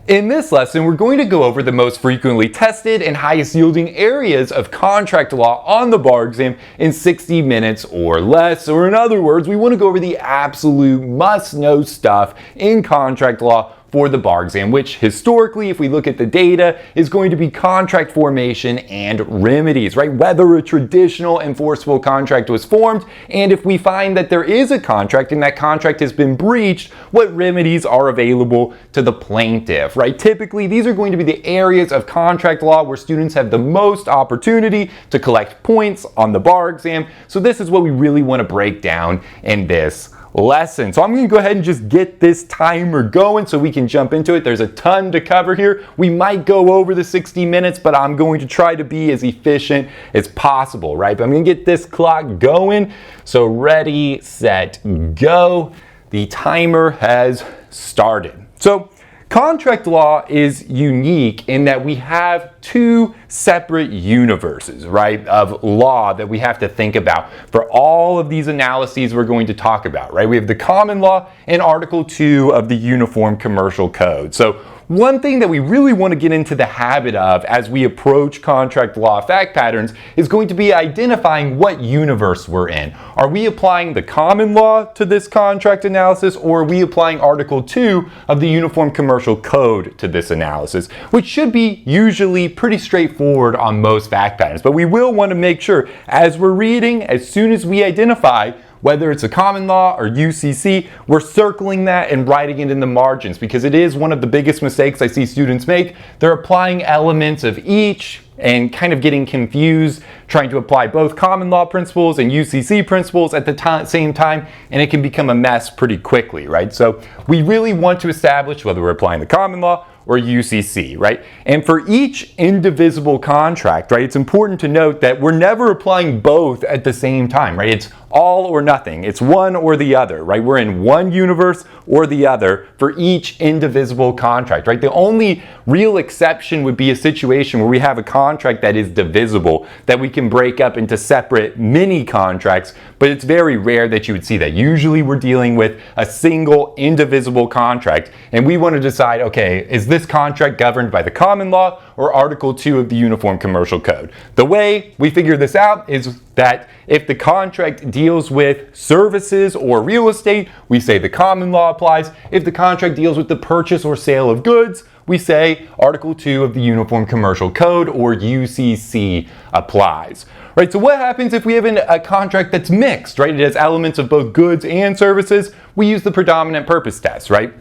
In this lesson, we're going to go over the most frequently tested and highest yielding areas of contract law on the bar exam in 60 minutes or less. Or in other words, we want to go over the absolute must-know stuff in contract law for the bar exam, which historically, if we look at the data, is going to be contract formation and remedies, right? Whether a traditional enforceable contract was formed, and if we find that there is a contract and that contract has been breached, what remedies are available to the plaintiff, right? Typically, these are going to be the areas of contract law where students have the most opportunity to collect points on the bar exam. So this is what we really want to break down in this lesson. So I'm going to go ahead and just get this timer going so we can jump into it. There's a ton to cover here. We might go over the 60 minutes, but I'm going to try to be as efficient as possible, right? But I'm going to get this clock going. So ready, set, go. The timer has started. So contract law is unique in that we have two separate universes, right, of law that we have to think about for all of these analyses we're going to talk about, right? We have the common law and Article 2 of the Uniform Commercial Code. So one thing that we really want to get into the habit of as we approach contract law fact patterns is going to be identifying what universe we're in. Are we applying the common law to this contract analysis, or are we applying Article 2 of the Uniform Commercial Code to this analysis, which should be usually pretty straightforward on most fact patterns. But we will want to make sure as we're reading, as soon as we identify whether it's a common law or UCC, we're circling that and writing it in the margins, because it is one of the biggest mistakes I see students make. They're applying elements of each and kind of getting confused, trying to apply both common law principles and UCC principles at the same time, and it can become a mess pretty quickly, right? So we really want to establish whether we're applying the common law or UCC, right? And for each indivisible contract, right, it's important to note that we're never applying both at the same time, right? It's all or nothing. It's one or the other, right? We're in one universe or the other for each indivisible contract, right? The only real exception would be a situation where we have a contract that is divisible, that we can break up into separate mini contracts, but it's very rare that you would see that. Usually we're dealing with a single indivisible contract, and we want to decide, okay, is this contract governed by the common law or Article 2 of the Uniform Commercial Code? The way we figure this out is that if the contract deals with services or real estate, we say the common law applies. If the contract deals with the purchase or sale of goods, we say Article 2 of the Uniform Commercial Code, or UCC, applies. Right, so what happens if we have a contract that's mixed, right? It has elements of both goods and services. We use the predominant purpose test, right?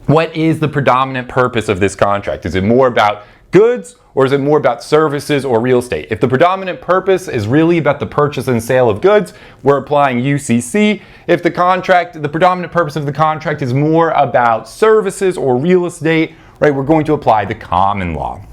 What is the predominant purpose of this contract? Is it more about goods, or is it more about services or real estate? If the predominant purpose is really about the purchase and sale of goods, we're applying UCC. If the predominant purpose of the contract is more about services or real estate, right, we're going to apply the common law.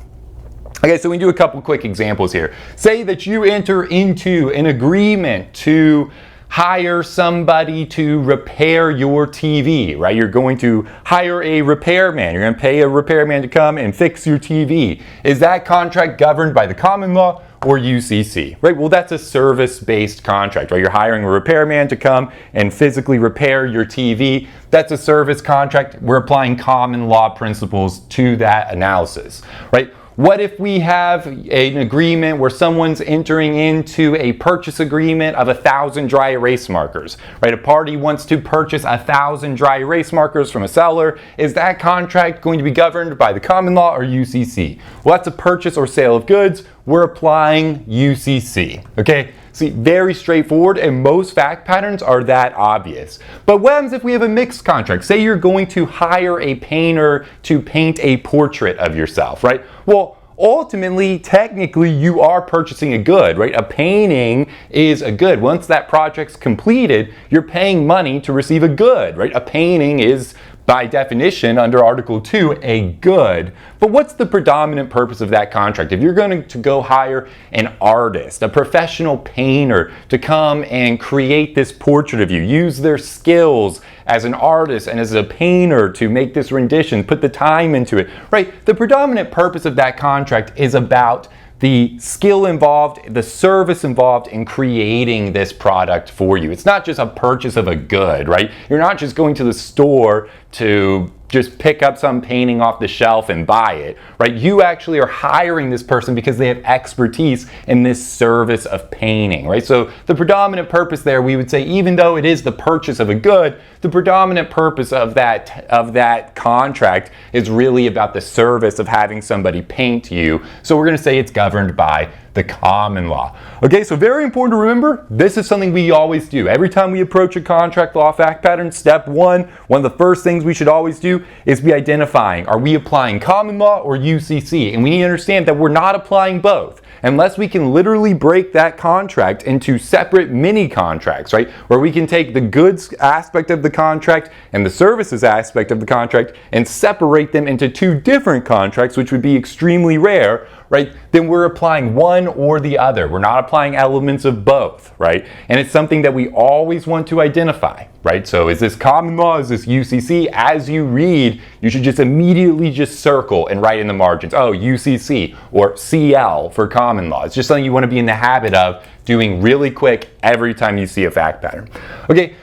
Okay, so we do a couple quick examples here. Say that you enter into an agreement to hire somebody to repair your TV, right? You're going to hire a repairman. You're going to pay a repairman to come and fix your TV. Is that contract governed by the common law or UCC, right? Well, that's a service-based contract, right? You're hiring a repairman to come and physically repair your TV. That's a service contract. We're applying common law principles to that analysis, right? What if we have an agreement where someone's entering into a purchase agreement of 1,000 dry erase markers, right? A party wants to purchase 1,000 dry erase markers from a seller. Is that contract going to be governed by the common law or UCC? Well, that's a purchase or sale of goods. We're applying UCC, okay? See, very straightforward, and most fact patterns are that obvious. But what happens if we have a mixed contract? Say you're going to hire a painter to paint a portrait of yourself, right? Well, ultimately, technically, you are purchasing a good, right? A painting is a good. Once that project's completed, you're paying money to receive a good, right? A painting is, by definition, under Article 2, a good. But what's the predominant purpose of that contract? If you're going to go hire an artist, a professional painter, to come and create this portrait of you, use their skills as an artist and as a painter to make this rendition, put the time into it, right? The predominant purpose of that contract is about the skill involved, the service involved in creating this product for you. It's not just a purchase of a good, right? You're not just going to the store to just pick up some painting off the shelf and buy it, right? You actually are hiring this person because they have expertise in this service of painting, right? So the predominant purpose there, we would say, even though it is the purchase of a good, the predominant purpose of that contract is really about the service of having somebody paint you. So we're going to say it's governed by the common law. Okay, so very important to remember, this is something we always do. Every time we approach a contract law fact pattern, step one of the first things we should always do is be identifying, are we applying common law or UCC? And we need to understand that we're not applying both. Unless we can literally break that contract into separate mini contracts, right? Where we can take the goods aspect of the contract and the services aspect of the contract and separate them into two different contracts, which would be extremely rare, right? Then we're applying one or the other. We're not applying elements of both, right? And it's something that we always want to identify, right? So is this common law? Is this UCC? As you read, you should just immediately just circle and write in the margins, oh, UCC or CL for common law. It's just something you want to be in the habit of doing really quick every time you see a fact pattern. Okay,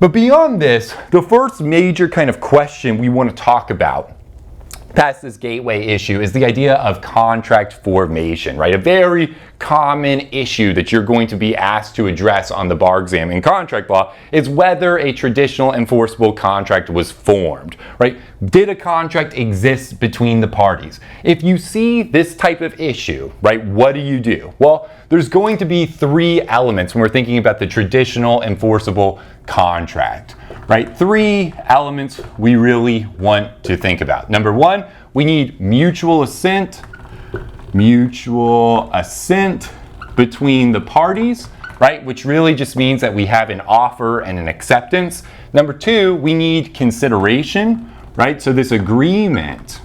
but beyond this, the first major kind of question we want to talk about past this gateway issue is the idea of contract formation, right? A very common issue that you're going to be asked to address on the bar exam in contract law is whether a traditional enforceable contract was formed, right? Did a contract exist between the parties? If you see this type of issue, right, what do? Well, there's going to be three elements when we're thinking about the traditional enforceable contract, right? Three elements we really want to think about. Number one, we need mutual assent between the parties, right? Which really just means that we have an offer and an acceptance. Number two, we need consideration, right? So this agreement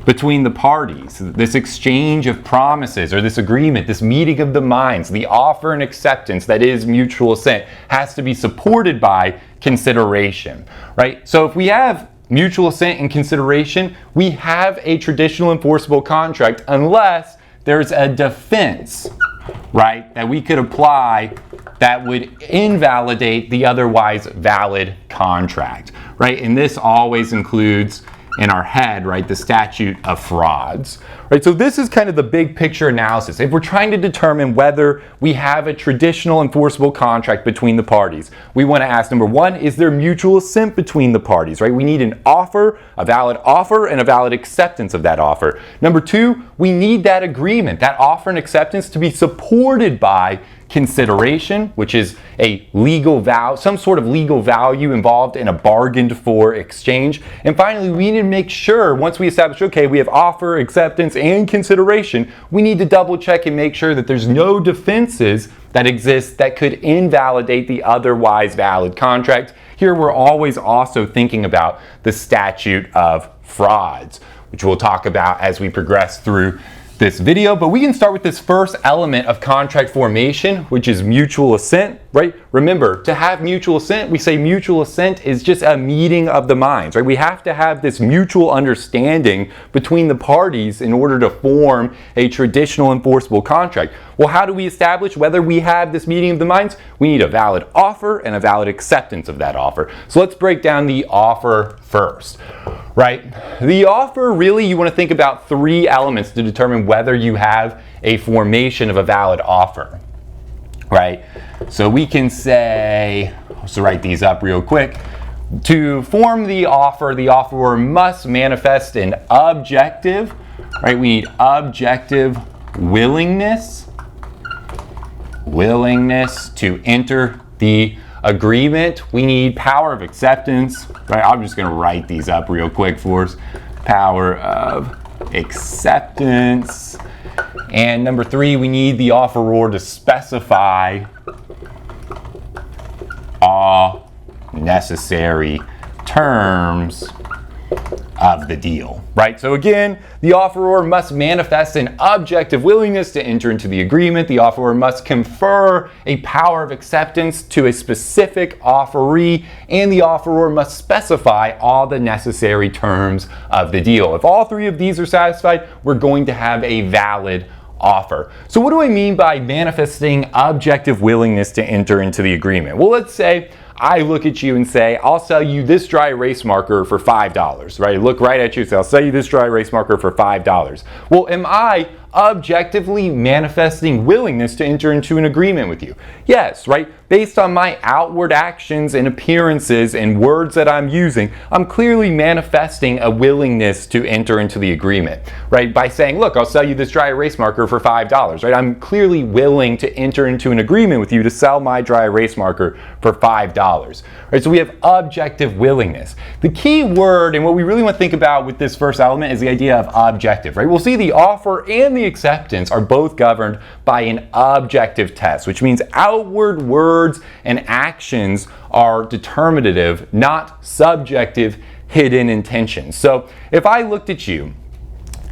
between the parties, this exchange of promises or this agreement, this meeting of the minds, the offer and acceptance that is mutual assent has to be supported by consideration, right? So if we have mutual assent and consideration, we have a traditional enforceable contract unless there's a defense, right, that we could apply that would invalidate the otherwise valid contract, right? And this always includes in our head, right, the statute of frauds, right? So this is kind of the big picture analysis. If we're trying to determine whether we have a traditional enforceable contract between the parties, we want to ask, number one, is there mutual assent between the parties, right? We need an offer, a valid offer, and a valid acceptance of that offer. Number two, we need that agreement, that offer and acceptance to be supported by consideration, which is a legal value, some sort of legal value involved in a bargained for exchange. And finally, we need to make sure, once we establish, okay, we have offer, acceptance, and consideration, we need to double check and make sure that there's no defenses that exist that could invalidate the otherwise valid contract. Here we're always also thinking about the statute of frauds, which we'll talk about as we progress through this video, but we can start with this first element of contract formation, which is mutual assent, right? Remember, to have mutual assent, we say mutual assent is just a meeting of the minds, right? We have to have this mutual understanding between the parties in order to form a traditional enforceable contract. Well, how do we establish whether we have this meeting of the minds? We need a valid offer and a valid acceptance of that offer. So let's break down the offer first, right? The offer, really, you want to think about three elements to determine whether you have a formation of a valid offer, right? So we can say, let's write these up real quick. To form the offeror must manifest an objective, right? We need objective willingness to enter the agreement. We need power of acceptance, right? I'm just going to write these up real quick for us. Power of acceptance. And number three, we need the offeror to specify all necessary terms of the deal, right? So again, the offeror must manifest an objective willingness to enter into the agreement. The offeror must confer a power of acceptance to a specific offeree, and the offeror must specify all the necessary terms of the deal. If all three of these are satisfied, we're going to have a valid offer. So what do I mean by manifesting objective willingness to enter into the agreement? Well, let's say I look at you and say, I'll sell you this dry erase marker for $5, right? Look right at you and say, I'll sell you this dry erase marker for $5. Well, am I objectively manifesting willingness to enter into an agreement with you? Yes, right? Based on my outward actions and appearances and words that I'm using, I'm clearly manifesting a willingness to enter into the agreement, right? By saying, look, I'll sell you this dry erase marker for $5, right? I'm clearly willing to enter into an agreement with you to sell my dry erase marker for $5, right? So we have objective willingness. The key word and what we really want to think about with this first element is the idea of objective, right? We'll see the offer and the acceptance are both governed by an objective test, which means outward words and actions are determinative, not subjective hidden intentions. So if I looked at you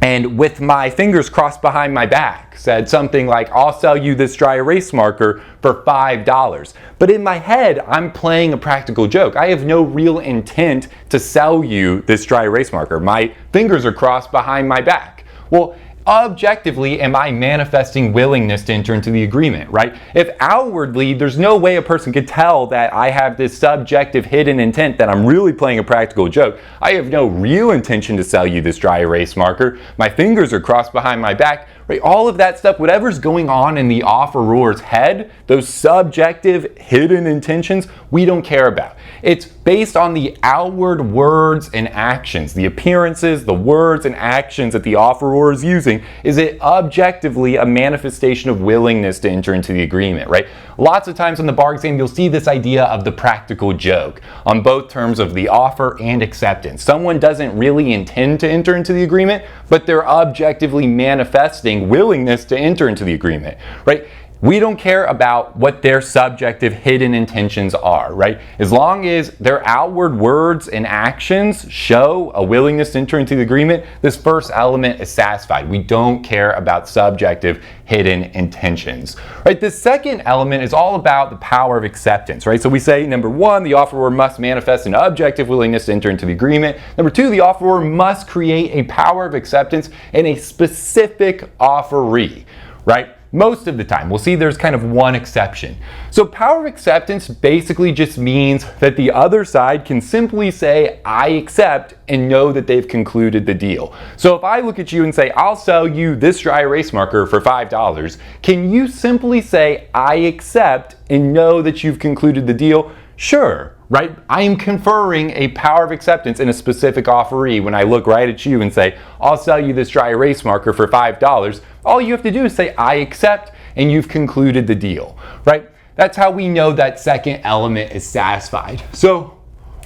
and with my fingers crossed behind my back said something like, I'll sell you this dry erase marker for $5. But in my head, I'm playing a practical joke. I have no real intent to sell you this dry erase marker. My fingers are crossed behind my back. Well, objectively, am I manifesting willingness to enter into the agreement, right? If outwardly, there's no way a person could tell that I have this subjective hidden intent that I'm really playing a practical joke. I have no real intention to sell you this dry erase marker. My fingers are crossed behind my back, right? All of that stuff, whatever's going on in the offeror's head, those subjective hidden intentions, we don't care about. It's based on the outward words and actions, the appearances, the words and actions that the offeror is using. Is it objectively a manifestation of willingness to enter into the agreement, right? Lots of times in the bar exam, you'll see this idea of the practical joke on both terms of the offer and acceptance. Someone doesn't really intend to enter into the agreement, but they're objectively manifesting willingness to enter into the agreement, right? We don't care about what their subjective hidden intentions are, right? As long as their outward words and actions show a willingness to enter into the agreement, this first element is satisfied. We don't care about subjective hidden intentions, right? The second element is all about the power of acceptance, right? So we say, number one, the offeror must manifest an objective willingness to enter into the agreement. Number two, the offeror must create a power of acceptance in a specific offeree, right? Most of the time. We'll see there's kind of one exception. So power of acceptance basically just means that the other side can simply say, I accept, and know that they've concluded the deal. So if I look at you and say, I'll sell you this dry erase marker for $5, can you simply say, I accept, and know that you've concluded the deal? Sure, right? I am conferring a power of acceptance in a specific offeree when I look right at you and say, I'll sell you this dry erase marker for $5. All you have to do is say, I accept, and you've concluded the deal, right? That's how we know that second element is satisfied. So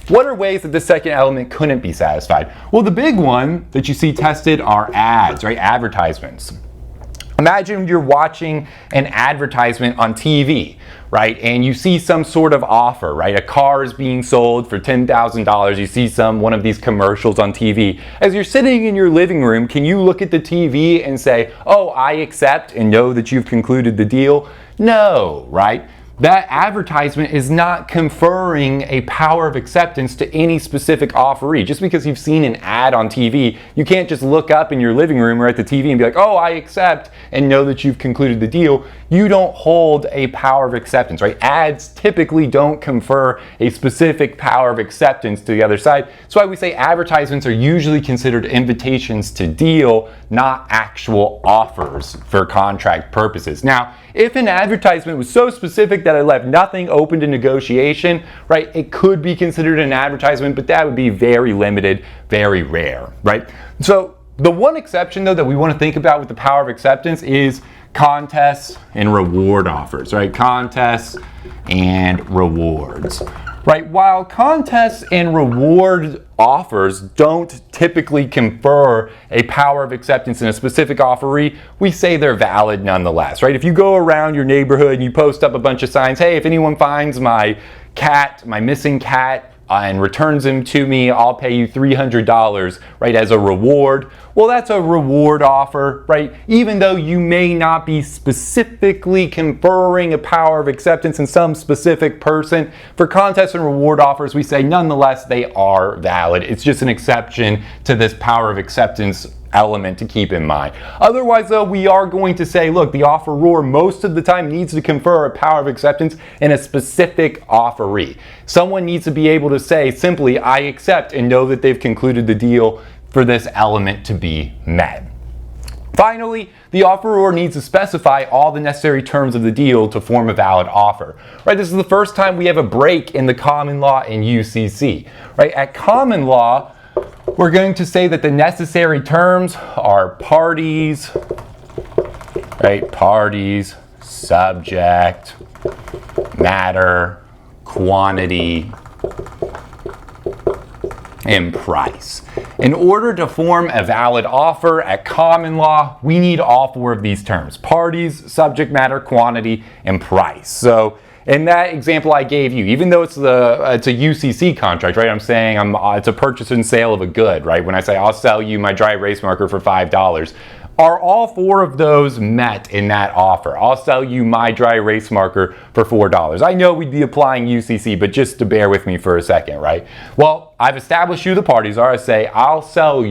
what are ways that the second element couldn't be satisfied? Well, the big one that you see tested are ads, right? Advertisements. Imagine you're watching an advertisement on TV, right? And you see some sort of offer, right? A car is being sold for $10,000. You see one of these commercials on TV. As you're sitting in your living room, can you look at the TV and say, oh, I accept, and know that you've concluded the deal? No, right? That advertisement is not conferring a power of acceptance to any specific offeree. Just because you've seen an ad on TV, you can't just look up in your living room or at the TV and be like, oh, I accept, and know that you've concluded the deal. You don't hold a power of acceptance, right? Ads typically don't confer a specific power of acceptance to the other side. That's why we say advertisements are usually considered invitations to deal, not actual offers for contract purposes. Now, if an advertisement was so specific that it left nothing open to negotiation, right, it could be considered an advertisement, but that would be very limited, very rare, right? So the one exception, though, that we want to think about with the power of acceptance is contests and reward offers, right? Contests and rewards, right? While contests and reward offers don't typically confer a power of acceptance in a specific offeree, we say they're valid nonetheless, right? If you go around your neighborhood and you post up a bunch of signs, hey, if anyone finds my cat, my missing cat, and returns him to me, I'll pay you $300, right, as a reward. Well, that's a reward offer, right? Even though you may not be specifically conferring a power of acceptance in some specific person, for contests and reward offers, we say nonetheless they are valid. It's just an exception to this power of acceptance element to keep in mind. Otherwise though, we are going to say, look, the offeror most of the time needs to confer a power of acceptance in a specific offeree. Someone needs to be able to say simply, I accept, and know that they've concluded the deal for this element to be met. Finally, the offeror needs to specify all the necessary terms of the deal to form a valid offer. Right, this is the first time we have a break in the common law and UCC. Right, at common law, we're going to say that the necessary terms are parties, right, parties, subject, matter, quantity, and price. In order to form a valid offer at common law, we need all four of these terms: parties, subject matter, quantity, and price. So in that example I gave you, even though it's a UCC contract, right? I'm saying it's a purchase and sale of a good, right? When I say I'll sell you my dry erase marker for $5, are all four of those met in that offer? I'll sell you my dry erase marker for $4. I know we'd be applying UCC, but just to bear with me for a second, right? Well, I've established who the parties are. I say, I will sell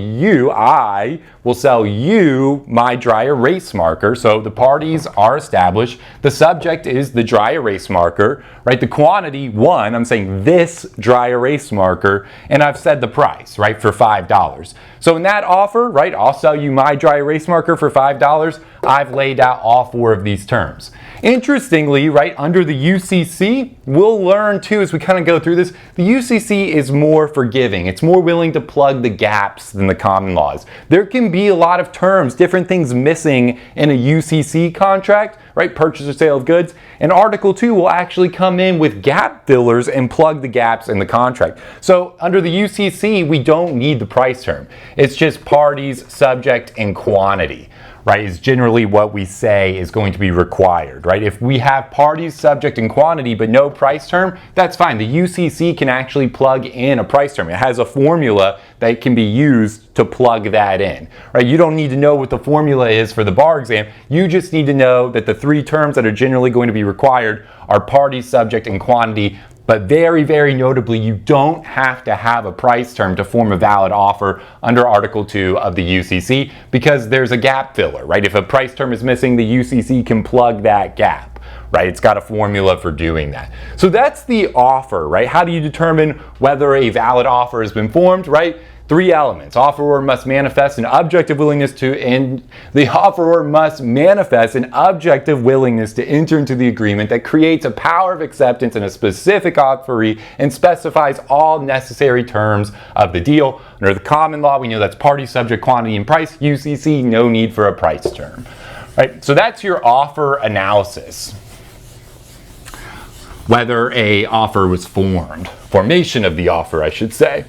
you my dry erase marker. So the parties are established. The subject is the dry erase marker, right? The quantity, 1, I'm saying this dry erase marker, and I've said the price, right, for $5. So in that offer, right, I'll sell you my dry erase marker for $5. I've laid out all four of these terms. Interestingly, right, under the UCC, we'll learn too as we kind of go through this, the UCC is more forgiving. It's more willing to plug the gaps than the common laws. There can be a lot of terms, different things missing in a UCC contract, right, purchase or sale of goods, and Article 2 will actually come in with gap fillers and plug the gaps in the contract. So under the UCC, we don't need the price term. It's just parties, subject, and quantity, right, is generally what we say is going to be required, right? If we have parties, subject, and quantity, but no price term, that's fine. The UCC can actually plug in a price term. It has a formula that can be used to plug that in, right? You don't need to know what the formula is for the bar exam. You just need to know that the three terms that are generally going to be required are parties, subject, and quantity. But very, very notably, you don't have to have a price term to form a valid offer under Article 2 of the UCC because there's a gap filler, right? If a price term is missing, the UCC can plug that gap, right? It's got a formula for doing that. So that's the offer, right? How do you determine whether a valid offer has been formed, right? 3 elements. Offeror must manifest an objective willingness to enter into the agreement that creates a power of acceptance in a specific offeree and specifies all necessary terms of the deal. Under the common law, we know that's party, subject, quantity, and price. UCC, no need for a price term. Right? So that's your offer analysis. Whether a offer was formed. Formation of the offer, I should say.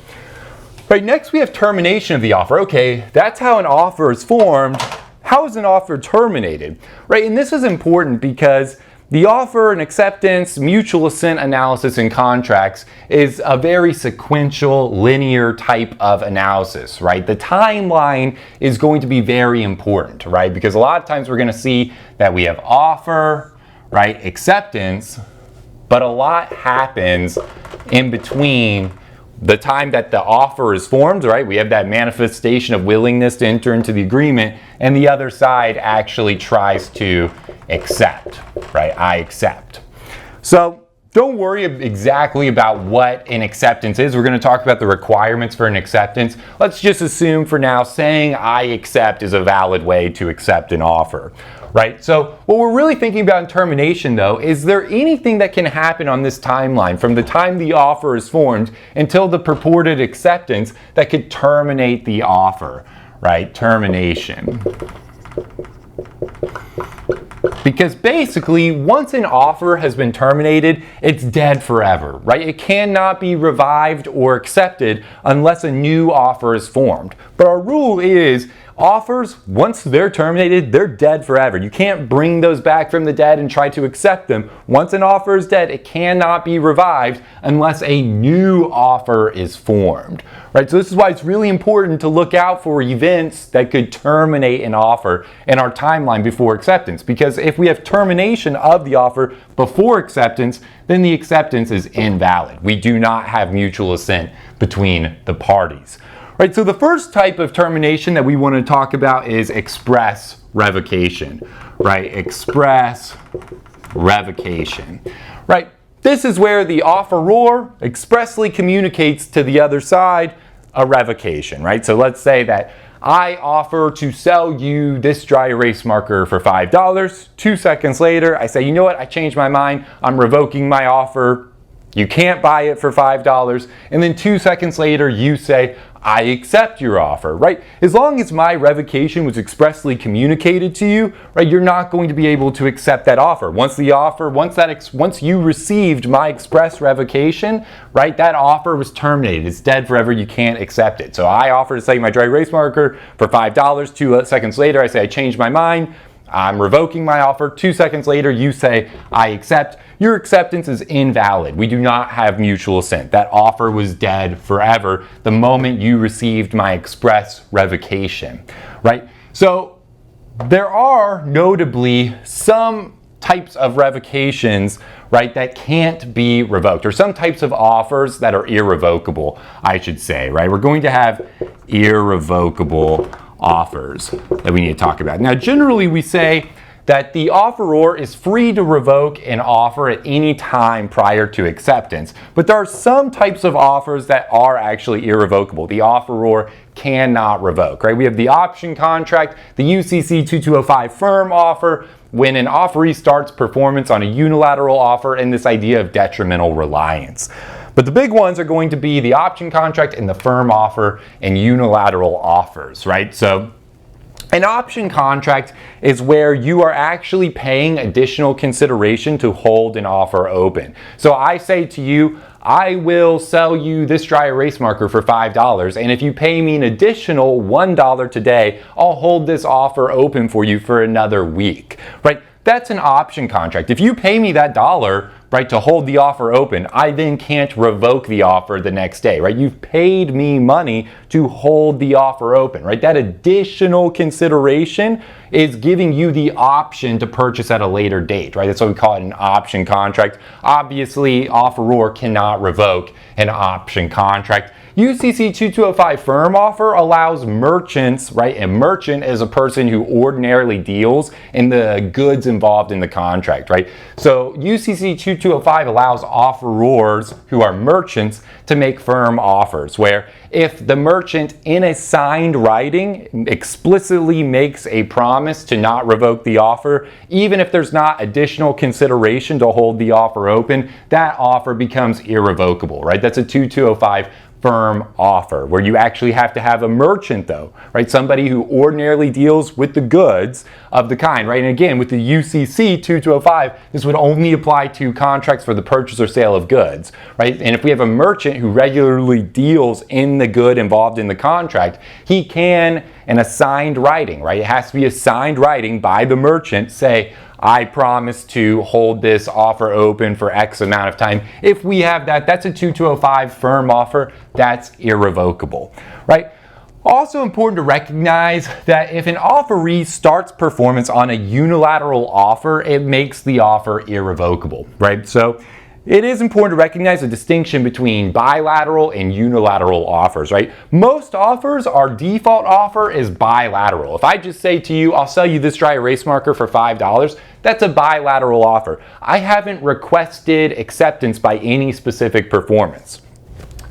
Right, next we have termination of the offer. Okay, that's how an offer is formed. How is an offer terminated? Right, and this is important because the offer and acceptance, mutual assent analysis in contracts is a very sequential, linear type of analysis, right? The timeline is going to be very important, right? Because a lot of times we're going to see that we have offer, right, acceptance, but a lot happens in between the time that the offer is formed, right? We have that manifestation of willingness to enter into the agreement, and the other side actually tries to accept, right? I accept. So don't worry exactly about what an acceptance is. We're going to talk about the requirements for an acceptance. Let's just assume for now saying I accept is a valid way to accept an offer. Right? So what we're really thinking about in termination though, is there anything that can happen on this timeline from the time the offer is formed until the purported acceptance that could terminate the offer, right? Termination. Because basically, once an offer has been terminated, it's dead forever, right? It cannot be revived or accepted unless a new offer is formed. But our rule is offers, once they're terminated, they're dead forever. You can't bring those back from the dead and try to accept them. Once an offer is dead, it cannot be revived unless a new offer is formed, right? So this is why it's really important to look out for events that could terminate an offer in our timeline before acceptance. Because if we have termination of the offer before acceptance, then the acceptance is invalid. We do not have mutual assent between the parties. Right, so the first type of termination that we want to talk about is express revocation, right? Express revocation, right? This is where the offeror expressly communicates to the other side a revocation, right? So let's say that I offer to sell you this dry erase marker for $5. 2 seconds later, I say, you know what, I changed my mind. I'm revoking my offer. You can't buy it for $5. And then 2 seconds later, you say, I accept your offer, right? As long as my revocation was expressly communicated to you, right, you're not going to be able to accept that offer. Once you received my express revocation, right, that offer was terminated. It's dead forever. You can't accept it. So I offer to sell you my dry erase marker for $5. 2 seconds later, I say, I changed my mind. I'm revoking my offer. 2 seconds later, you say, I accept. Your acceptance is invalid. We do not have mutual assent. That offer was dead forever the moment you received my express revocation, right? So there are notably some types of revocations, right, that can't be revoked, or some types of offers that are irrevocable, I should say, right? We're going to have irrevocable offers that we need to talk about. Now, generally we say that the offeror is free to revoke an offer at any time prior to acceptance, but there are some types of offers that are actually irrevocable. The offeror cannot revoke, right? We have the option contract, the UCC 2205 firm offer, when an offeree starts performance on a unilateral offer, and this idea of detrimental reliance. But the big ones are going to be the option contract and the firm offer and unilateral offers, right? So an option contract is where you are actually paying additional consideration to hold an offer open. So I say to you, I will sell you this dry erase marker for $5, and if you pay me an additional $1 today, I'll hold this offer open for you for another week, right? That's an option contract. If you pay me that dollar, right, to hold the offer open, I then can't revoke the offer the next day, right? You've paid me money to hold the offer open, right? That additional consideration is giving you the option to purchase at a later date, right? That's what we call it, an option contract. Obviously, offeror cannot revoke an option contract. UCC 2205 firm offer allows merchants, right? A merchant is a person who ordinarily deals in the goods involved in the contract, right? So UCC 2205 allows offerors who are merchants to make firm offers, where if the merchant in a signed writing explicitly makes a promise to not revoke the offer, even if there's not additional consideration to hold the offer open, that offer becomes irrevocable, right? That's a 2205 firm offer, where you actually have to have a merchant though, right? Somebody who ordinarily deals with the goods of the kind, right? And again, with the UCC 2205, this would only apply to contracts for the purchase or sale of goods, right? And if we have a merchant who regularly deals in the good involved in the contract, he can, in a signed writing, right? It has to be a signed writing by the merchant, say, I promise to hold this offer open for X amount of time. If we have that, that's a 2205 firm offer. That's irrevocable, right? Also important to recognize that if an offeree starts performance on a unilateral offer, it makes the offer irrevocable, right? So it is important to recognize the distinction between bilateral and unilateral offers, right? Most offers, our default offer is bilateral. If I just say to you, I'll sell you this dry erase marker for $5, that's a bilateral offer. I haven't requested acceptance by any specific performance.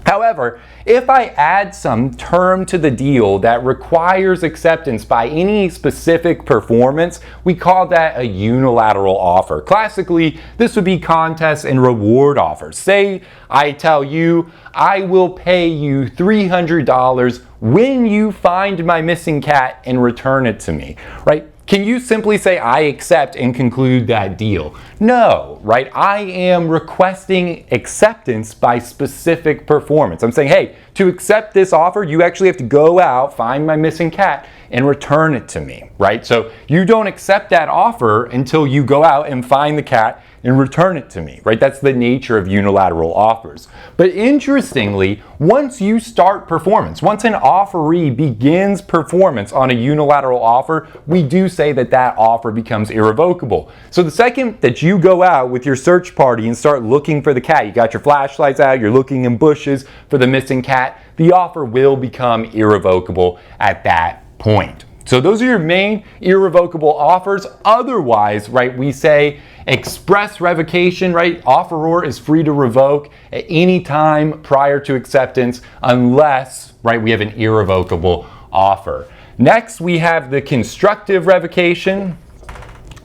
However, if I add some term to the deal that requires acceptance by any specific performance, we call that a unilateral offer. Classically, this would be contest and reward offers. Say I tell you, I will pay you $300 when you find my missing cat and return it to me, right? Can you simply say, I accept and conclude that deal? No, right? I am requesting acceptance by specific performance. I'm saying, hey, to accept this offer, you actually have to go out, find my missing cat, and return it to me, right? So you don't accept that offer until you go out and find the cat and return it to me, right? That's the nature of unilateral offers. But interestingly, once you start performance, once an offeree begins performance on a unilateral offer, we do say that that offer becomes irrevocable. So the second that you go out with your search party and start looking for the cat, you got your flashlights out, you're looking in bushes for the missing cat, the offer will become irrevocable at that point. So those are your main irrevocable offers. Otherwise, right, we say express revocation, right? Offeror is free to revoke at any time prior to acceptance unless, right, we have an irrevocable offer. Next, we have the constructive revocation,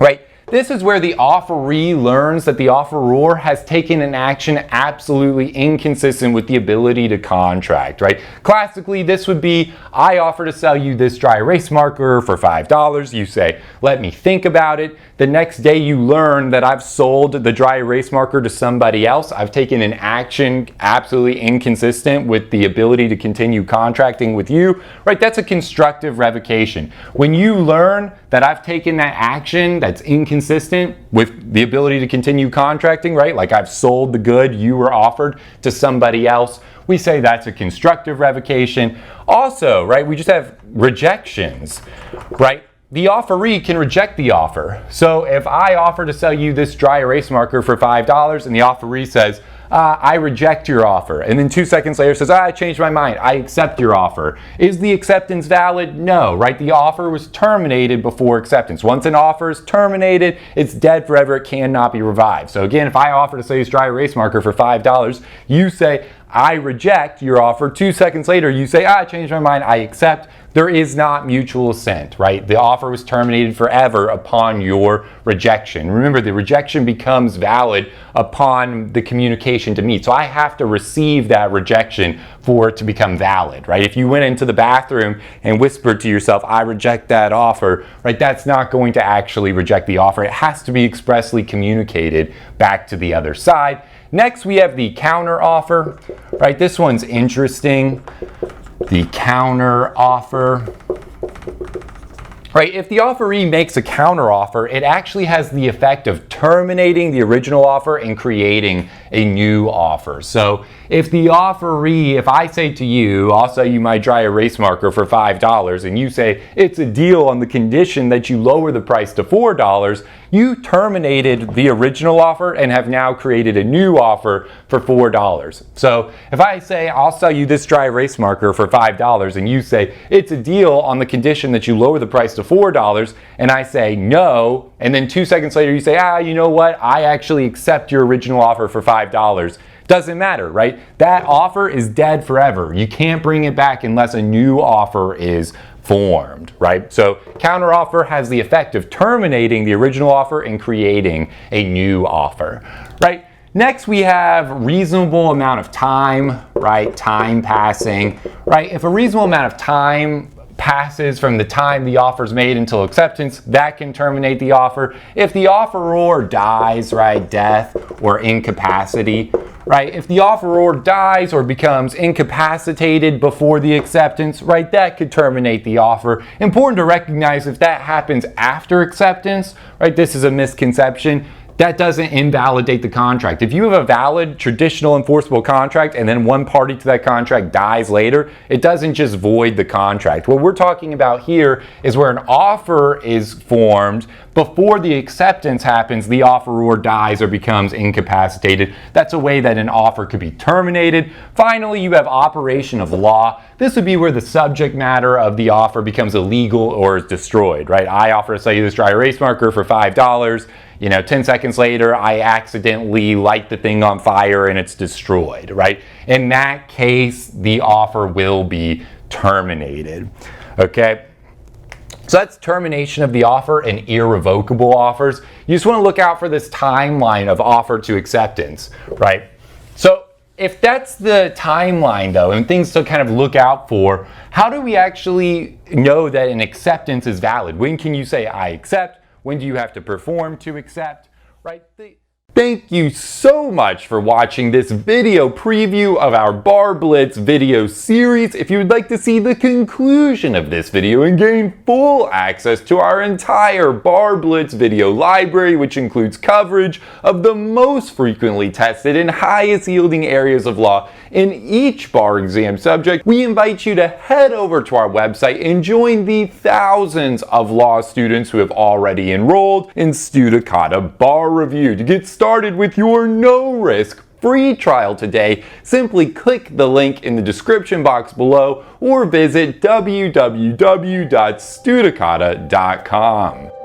right? This is where the offeree learns that the offeror has taken an action absolutely inconsistent with the ability to contract, right? Classically, this would be, I offer to sell you this dry erase marker for $5. You say, let me think about it. The next day you learn that I've sold the dry erase marker to somebody else. I've taken an action absolutely inconsistent with the ability to continue contracting with you, right? That's a constructive revocation. When you learn that I've taken that action that's inconsistent with the ability to continue contracting, right? Like I've sold the good you were offered to somebody else, we say that's a constructive revocation. Also, right, we just have rejections, right? The offeree can reject the offer. So if I offer to sell you this dry erase marker for $5 and the offeree says, I reject your offer, and then 2 seconds later says, I changed my mind, I accept your offer. Is the acceptance valid? No, right? The offer was terminated before acceptance. Once an offer is terminated, it's dead forever, it cannot be revived. So again, if I offer to sell you this dry erase marker for $5, you say, I reject your offer. 2 seconds later, you say, I changed my mind, I accept. There is not mutual assent, right? The offer was terminated forever upon your rejection. Remember, the rejection becomes valid upon the communication to me. So I have to receive that rejection for it to become valid, right? If you went into the bathroom and whispered to yourself, I reject that offer, right? That's not going to actually reject the offer. It has to be expressly communicated back to the other side. Next, we have the counter offer, right? This one's interesting. The counter offer, right? If the offeree makes a counter offer, it actually has the effect of terminating the original offer and creating a new offer. So if the offeree, if I say to you, I'll sell you my dry erase marker for $5, and you say it's a deal on the condition that you lower the price to $4, you terminated the original offer and have now created a new offer for $4. So if I say I'll sell you this dry erase marker for $5 and you say it's a deal on the condition that you lower the price to $4, and I say no, and then 2 seconds later you say, you know what, I actually accept your original offer for $5. Doesn't matter, right? That offer is dead forever. You can't bring it back unless a new offer is formed, right? So counteroffer has the effect of terminating the original offer and creating a new offer, right? Next, we have reasonable amount of time, right? Time passing, right? If a reasonable amount of time passes from the time the offer is made until acceptance, that can terminate the offer. If the offeror dies, right, death or incapacity, right, if the offeror dies or becomes incapacitated before the acceptance, right, that could terminate the offer. Important to recognize if that happens after acceptance, right, this is a misconception. That doesn't invalidate the contract. If you have a valid traditional enforceable contract and then one party to that contract dies later, it doesn't just void the contract. What we're talking about here is where an offer is formed before the acceptance happens, the offeror dies or becomes incapacitated. That's a way that an offer could be terminated. Finally, you have operation of law. This would be where the subject matter of the offer becomes illegal or is destroyed, right? I offer to sell you this dry erase marker for $5. 10 seconds later, I accidentally light the thing on fire and it's destroyed, right? In that case, the offer will be terminated, okay? So that's termination of the offer and irrevocable offers. You just want to look out for this timeline of offer to acceptance, right? So if that's the timeline though, and things to kind of look out for, how do we actually know that an acceptance is valid? When can you say I accept? When do you have to perform to accept, right? Thank you so much for watching this video preview of our Bar Blitz video series. If you would like to see the conclusion of this video and gain full access to our entire Bar Blitz video library, which includes coverage of the most frequently tested and highest yielding areas of law in each bar exam subject, we invite you to head over to our website and join the thousands of law students who have already enrolled in Studicata Bar Review. To get started with your no-risk free trial today, simply click the link in the description box below or visit www.studicata.com.